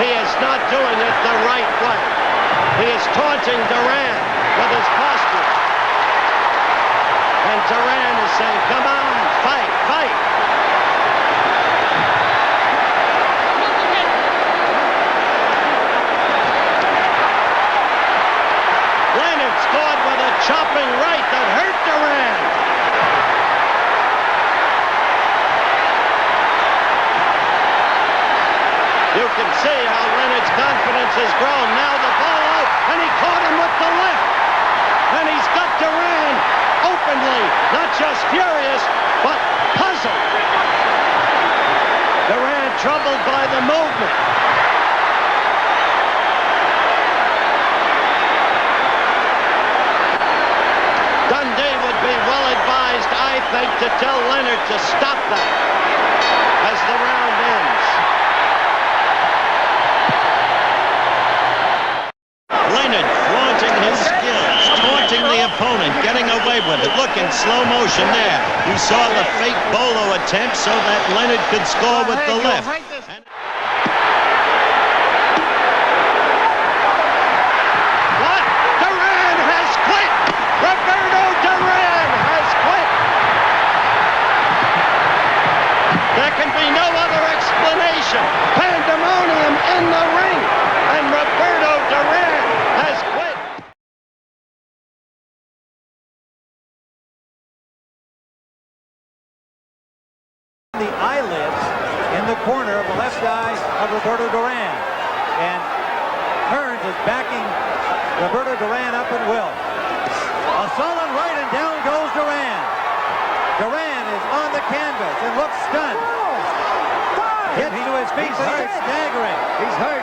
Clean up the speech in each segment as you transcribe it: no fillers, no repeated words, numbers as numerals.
He is not doing it the right way. He is taunting Duran with his posture. And Duran is saying, come on, fight, fight. Leonard scored with a chopping right that hurt Duran. You can see how Leonard's confidence has grown. Now the ball out, and he caught him with the left. And he's got Duran openly, not just furious, but puzzled. Duran troubled by the movement. Dundee would be well advised, I think, to tell Leonard to stop that as the round ends. Leonard flaunting his skills, taunting the opponent, getting away with it. Look, in slow motion there. You saw the fake bolo attempt so that Leonard could score with the left. What? Duran has quit! Roberto Duran has quit! There can be no other explanation. Pandemonium in the ring, and Roberto Duran has quit. The eyelids in the corner of the left eye of Roberto Duran, and Hearns is backing Roberto Duran up at will. A solid right, and down goes Duran. Duran is on the canvas and looks stunned. Gets to his feet, but he's staggering. He's hurt.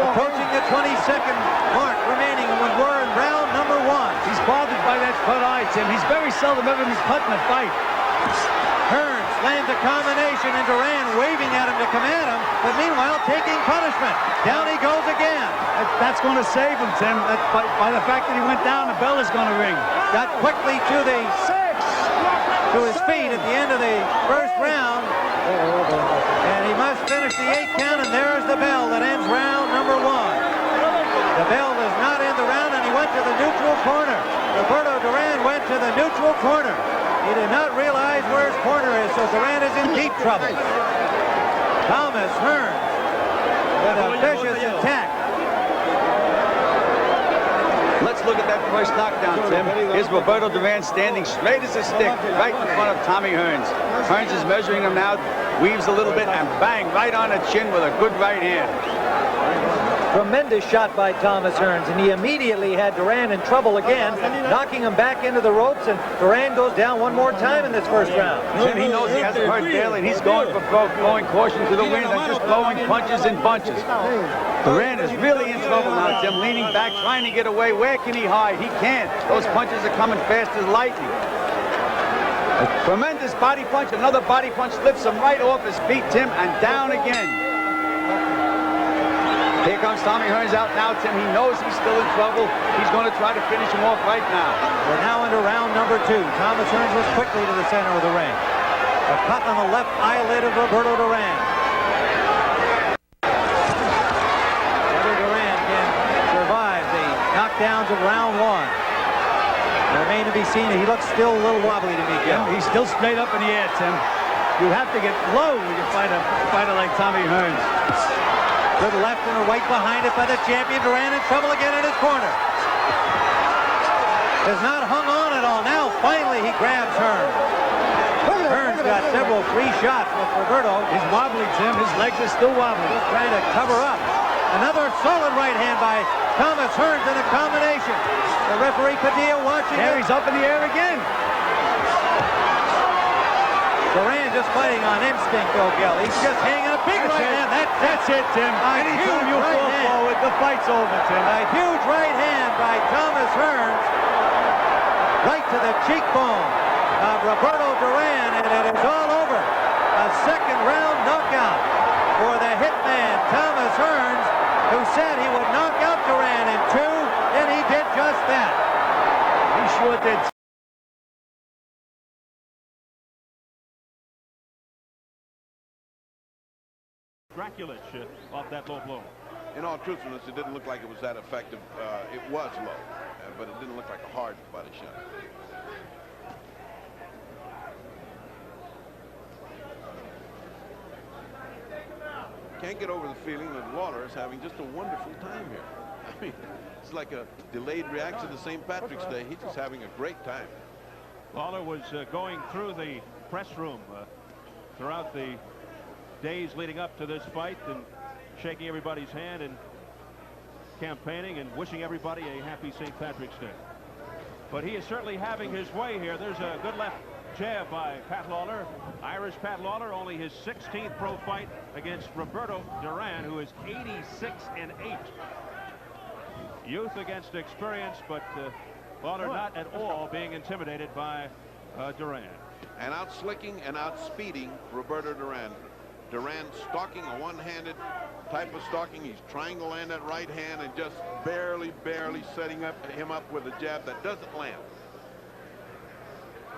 Approaching the 20-second mark remaining, when we're in round number 1. He's bothered by that cut eye, Tim. He's very seldom ever been cut in a fight. Hearns lands a combination, and Duran waving at him to come at him, but meanwhile taking punishment. Down he goes again. That's going to save him, Tim. By the fact that he went down, the bell is going to ring. Got quickly to his feet at the end of the first round, and he must finish the 8 count, and there's the bell that ends round number 1. The bell does not end the round, and he went to the neutral corner. Roberto Duran went to the neutral corner. He did not realize where his corner is, so Duran is in deep trouble. Thomas Hearns with a vicious attack. Let's look at that first knockdown, Tim. Here's Roberto Duran standing straight as a stick right in front of Tommy Hearns. Hearns is measuring him now, weaves a little bit, and bang, right on the chin with a good right hand. Tremendous shot by Thomas Hearns, and he immediately had Duran in trouble again, knocking him back into the ropes, and Duran goes down one more time in this first round. Jim, he knows he has to hurt Daly, and he's going for throwing caution to the wind and just throwing punches in bunches. Duran is really in trouble now, Tim, leaning back, trying to get away. Where can he hide? He can't. Those punches are coming fast as lightning. A tremendous body punch, another body punch lifts him right off his feet, Tim, and down again. Here comes Tommy Hearns out now, Tim. He knows he's still in trouble. He's going to try to finish him off right now. We're now into round number 2. Thomas Hearns was quickly to the center of the ring. A cut on the left eyelid of Roberto Duran. Roberto Duran can survive the knockdowns of round 1. Remain to be seen. He looks still a little wobbly to me, Jim. He's still straight up in the air, Tim. You have to get low when you fight a fighter like Tommy Hearns. Good left and a right behind it by the champion. Duran in trouble again in his corner. Has not hung on at all. Now, finally, he grabs Hearns. Hearns got several free shots with Roberto. He's wobbly, Tim. His legs are still wobbly. Just trying to cover up. Another solid right hand by Thomas Hearns in a combination. The referee Padilla watching it. He's up in the air again. Duran just fighting on instinct, though, Gil. He's just hanging a big right hand. That's it, Tim. Anytime you fall forward, the fight's over, Tim. A huge right hand by Thomas Hearns. Right to the cheekbone of Roberto Duran, and it is all over. A second round knockout for the hitman, Thomas Hearns, who said he would knock out Duran in 2, and he did just that. He sure did. miraculous off that low blow. In all truthfulness, it didn't look like it was that effective. It was low, but it didn't look like a hard body shot. Can't get over the feeling that Lawler is having just a wonderful time here. I mean, it's like a delayed reaction to St. Patrick's Day. He's just having a great time. Lawler was going through the press room throughout the days leading up to this fight and shaking everybody's hand and campaigning and wishing everybody a happy St. Patrick's Day. But he is certainly having his way here. There's a good left jab by Pat Lawler. Irish Pat Lawler, only his 16th pro fight against Roberto Duran, who is 86-8. Youth against experience, but Lawler not at all being intimidated by Duran. And out-slicking and out-speeding Roberto Duran. Duran stalking, a one-handed type of stalking. He's trying to land that right hand and just barely setting him up with a jab that doesn't land.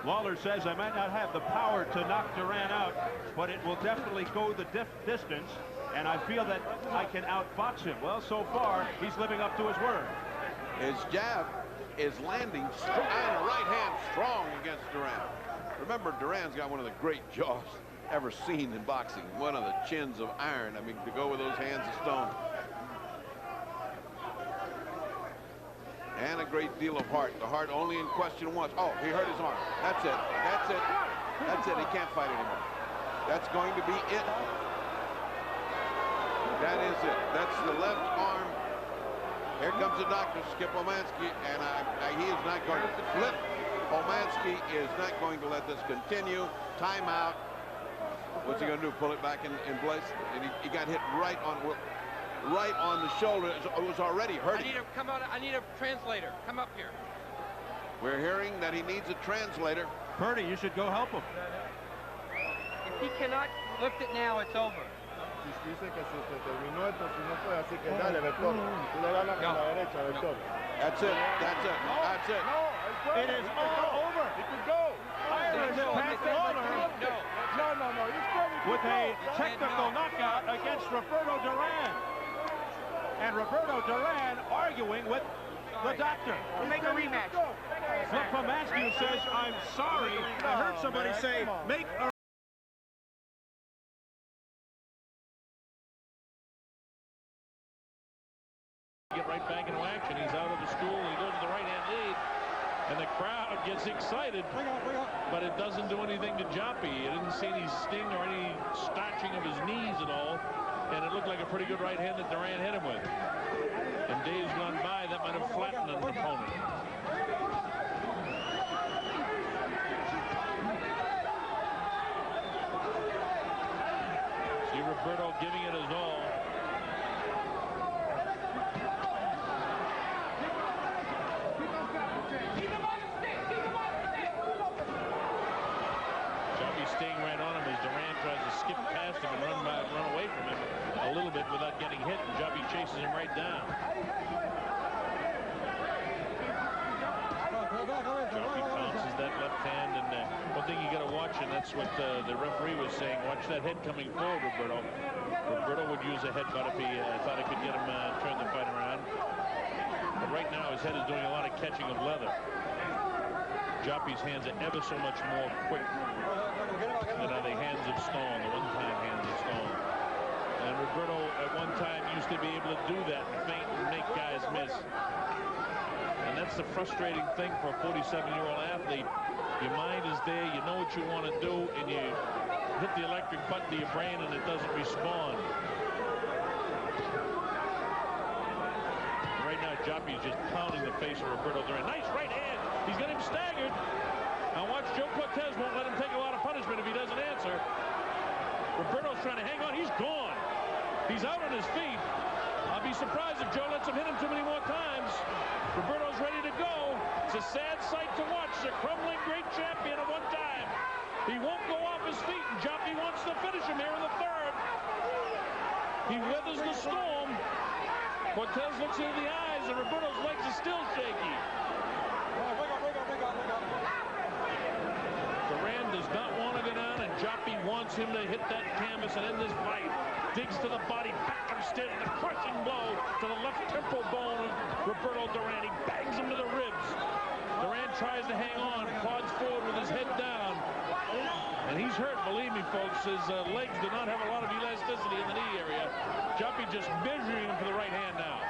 Lawler says, I might not have the power to knock Duran out, but it will definitely go the distance, and I feel that I can outbox him. Well, so far, he's living up to his word. His jab is landing strong, and a right hand strong against Duran. Remember, Duran's got one of the great jaws ever seen in boxing. One of the chins of iron. I mean, to go with those hands of stone. And a great deal of heart. The heart only in question once. Oh, he hurt his arm. That's it. That's it. That's it. He can't fight anymore. That's going to be it. That is it. That's the left arm. Here comes the doctor, Skip Omansky, and he is not going to flip. Omansky is not going to let this continue. Timeout. What's he going to do? Pull it back in place? And he got hit right on the shoulder. It was already hurting. I need a translator. Come up here. We're hearing that he needs a translator. Purdy, you should go help him. If he cannot lift it now, it's over. That's it. That's it. That's it. It is all over. He could go. Irish Pat Lawler with a technical knockout against Roberto Duran. And Roberto Duran arguing with the doctor. We'll make a rematch. Flip Pomascu says, I'm sorry. I heard somebody say, make a get right back into action. He's out of the stool. He goes to the right-hand lead. And the crowd gets excited, but it doesn't do anything to Joppy. You didn't see any sting or any starching of his knees at all. And it looked like a pretty good right hand that Duran hit him with. In days gone by, that might have flattened an opponent. See Roberto giving it his all. Staying right on him as Duran tries to skip past him and run away from him a little bit without getting hit, and Joppy chases him right down. Joppy bounces that left hand, and one thing you got to watch, and that's what the referee was saying, watch that head coming forward, Roberto. Roberto would use a headbutt if he thought he could get him turn the fight around. But right now his head is doing a lot of catching of leather. Joppy's hands are ever so much more quick than are the hands of stone, the one-time hands of stone. And Roberto at one time used to be able to do that and feint and make guys miss. And that's the frustrating thing for a 47-year-old athlete. Your mind is there, you know what you want to do, and you hit the electric button to your brain and it doesn't respond. Right now, Joppy's just pounding the face of Roberto Duran. Nice right hand. He's got him staggered. Now watch, Joe Cortez won't let him take a lot of punishment if he doesn't answer. Roberto's trying to hang on. He's gone. He's out on his feet. I'll be surprised if Joe lets him hit him too many more times. Roberto's ready to go. It's a sad sight to watch. The crumbling great champion at one time. He won't go off his feet, and Joppy wants to finish him here in the third. He weathers the storm. Cortez looks into the eyes, and Roberto's legs are still shaky. Duran does not want to go down, and Joppy wants wants him to hit that canvas and end this fight. Digs to the body, back instead, and a crushing blow to the left temple bone of Roberto Duran. He bangs him to the ribs. Duran tries to hang on, plods forward with his head down. And he's hurt, believe me, folks. His legs do not have a lot of elasticity in the knee area. Joppy just measuring him for the right hand now.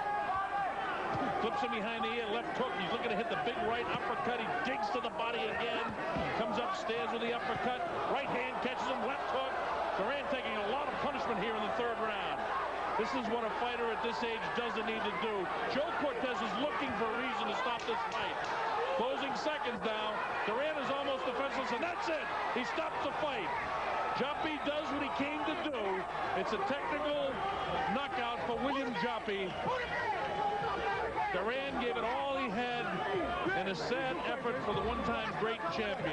Flips him behind the ear, left hook. He's looking to hit the big right uppercut. He digs to the body again. Comes upstairs with the uppercut. Right hand catches him, left hook. Duran taking a lot of punishment here in the third round. This is what a fighter at this age doesn't need to do. Joe Cortez is looking for a reason to stop this fight. Closing seconds now. Duran is almost defenseless, and that's it. He stops the fight. Joppy does what he came to do. It's a technical knockout for William Joppy. Duran gave it all he had in a sad effort for the one-time great champion.